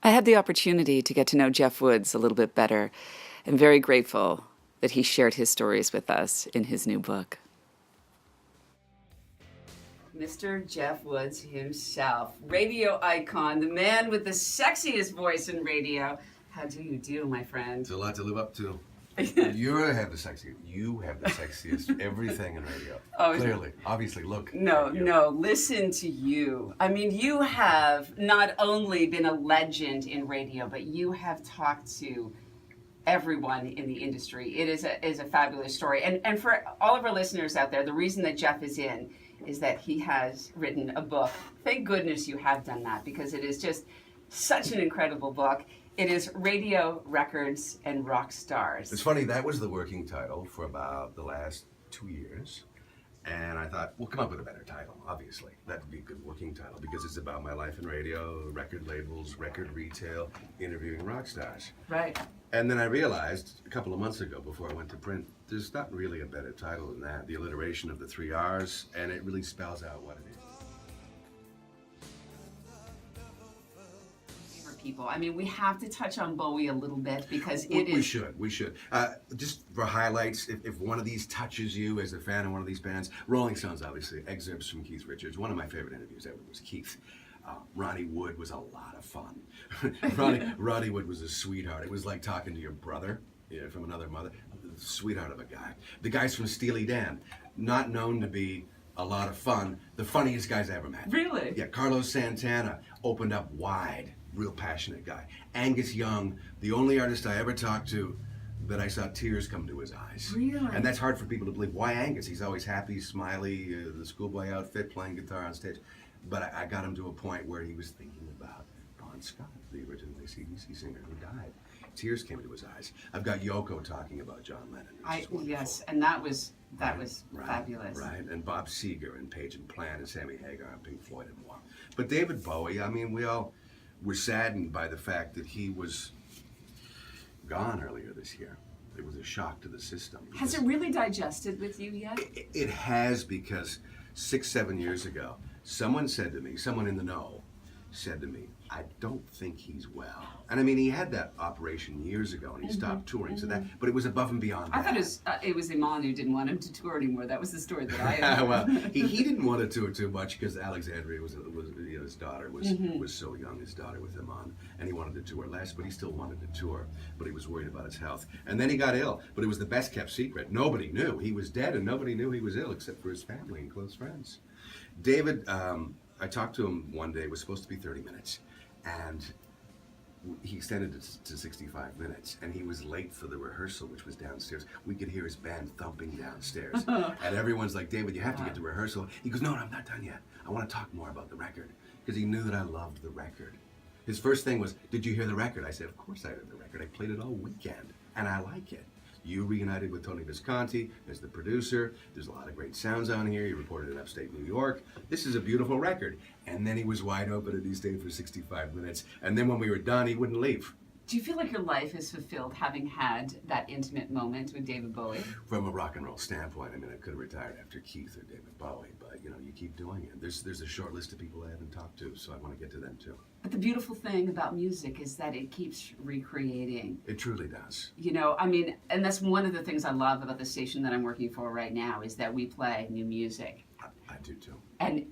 I had the opportunity to get to know Jeff Woods a little bit better. I'm very grateful that he shared his stories with us in his new book. Mr. Jeff Woods himself, radio icon, the man with the sexiest voice in radio. How do you do, my friend? It's a lot to live up to. You have the sexiest everything in radio. Oh, clearly, obviously, look. No, listen to you. I mean, you have not only been a legend in radio, but you have talked to everyone in the industry. It is a fabulous story. And for all of our listeners out there, the reason that Jeff is in is that he has written a book. Thank goodness you have done that, because it is just such an incredible book. It is Radio, Records, and Rock Stars. It's funny, that was the working title for about the last 2 years. And I thought, we'll come up with a better title, obviously. That would be a good working title, because it's about my life in radio, record labels, record retail, interviewing rock stars. Right. And then I realized a couple of months ago, before I went to print, there's not really a better title than that. The alliteration of the 3 R's, and it really spells out what it is. People. I mean, we have to touch on Bowie a little bit, because We should. Just for highlights, if one of these touches you as a fan of one of these bands, Rolling Stones, obviously, excerpts from Keith Richards. One of my favorite interviews ever was Keith. Ronnie Wood was a lot of fun. Ronnie Wood was a sweetheart. It was like talking to your brother, from another mother. Sweetheart of a guy. The guys from Steely Dan, not known to be a lot of fun, the funniest guys I ever met. Really? Yeah, Carlos Santana opened up wide. Real passionate guy. Angus Young, the only artist I ever talked to that I saw tears come to his eyes. Really? And that's hard for people to believe. Why Angus? He's always happy, smiley, the schoolboy outfit, playing guitar on stage. But I got him to a point where he was thinking about Bon Scott, the original AC/DC singer who died. Tears came to his eyes. I've got Yoko talking about John Lennon. Yes, and that was fabulous. Right, and Bob Seger and Page and Plant and Sammy Hagar and Pink Floyd and more. But David Bowie, I mean, we all were saddened by the fact that he was gone earlier this year. It was a shock to the system. Has it really digested with you yet? It has, because 6-7 years ago, someone in the know said to me, I don't think he's well. And I mean, he had that operation years ago and he stopped touring, but it was above and beyond that. I thought it was Iman who didn't want him to tour anymore. That was the story that I had. Well, he didn't want to tour too much because Alexandria was his daughter was so young, his daughter with Iman, and he wanted to tour less, but he still wanted to tour, but he was worried about his health. And then he got ill, but it was the best kept secret. Nobody knew he was dead, and nobody knew he was ill except for his family and close friends. David, I talked to him one day. It was supposed to be 30 minutes. And he extended it to 65 minutes, and he was late for the rehearsal, which was downstairs. We could hear his band thumping downstairs, and everyone's like, David, you have to get to rehearsal. He goes, no, I'm not done yet. I want to talk more about the record, because he knew that I loved the record. His first thing was, did you hear the record? I said, of course I heard the record. I played it all weekend, and I like it. You reunited with Tony Visconti as the producer. There's a lot of great sounds on here. You recorded in upstate New York. This is a beautiful record. And then he was wide open and he stayed for 65 minutes. And then when we were done, he wouldn't leave. Do you feel like your life is fulfilled having had that intimate moment with David Bowie? From a rock and roll standpoint, I mean, I could have retired after Keith or David Bowie, but you keep doing it. There's a short list of people I haven't talked to, so I want to get to them too. But the beautiful thing about music is that it keeps recreating. It truly does. I mean, and that's one of the things I love about the station that I'm working for right now, is that we play new music. I do too. And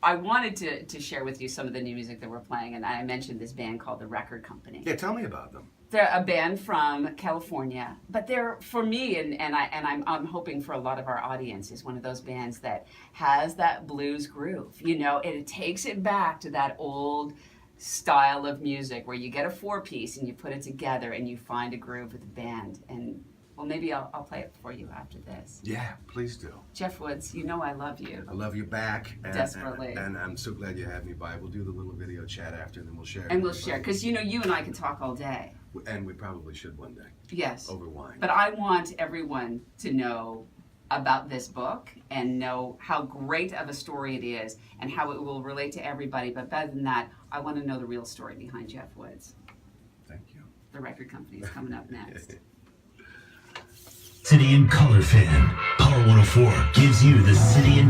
I wanted to share with you some of the new music that we're playing, and I mentioned this band called The Record Company. Yeah, tell me about them. They're a band from California, but they're, for me, and I'm hoping for a lot of our audience, is one of those bands that has that blues groove. It takes it back to that old style of music where you get a 4-piece and you put it together and you find a groove with the band. And well, maybe I'll play it for you after this. Yeah, please do. Jeff Woods, I love you. I love you back. Desperately. And I'm so glad you had me by. We'll do the little video chat after, and then we'll share. And we'll share, because you and I can talk all day. And we probably should one day. Yes. Over wine. But I want everyone to know about this book and know how great of a story it is and how it will relate to everybody. But better than that, I want to know the real story behind Jeff Woods. Thank you. The Record Company is coming up next. City and Color fan. Power 104 gives you the City and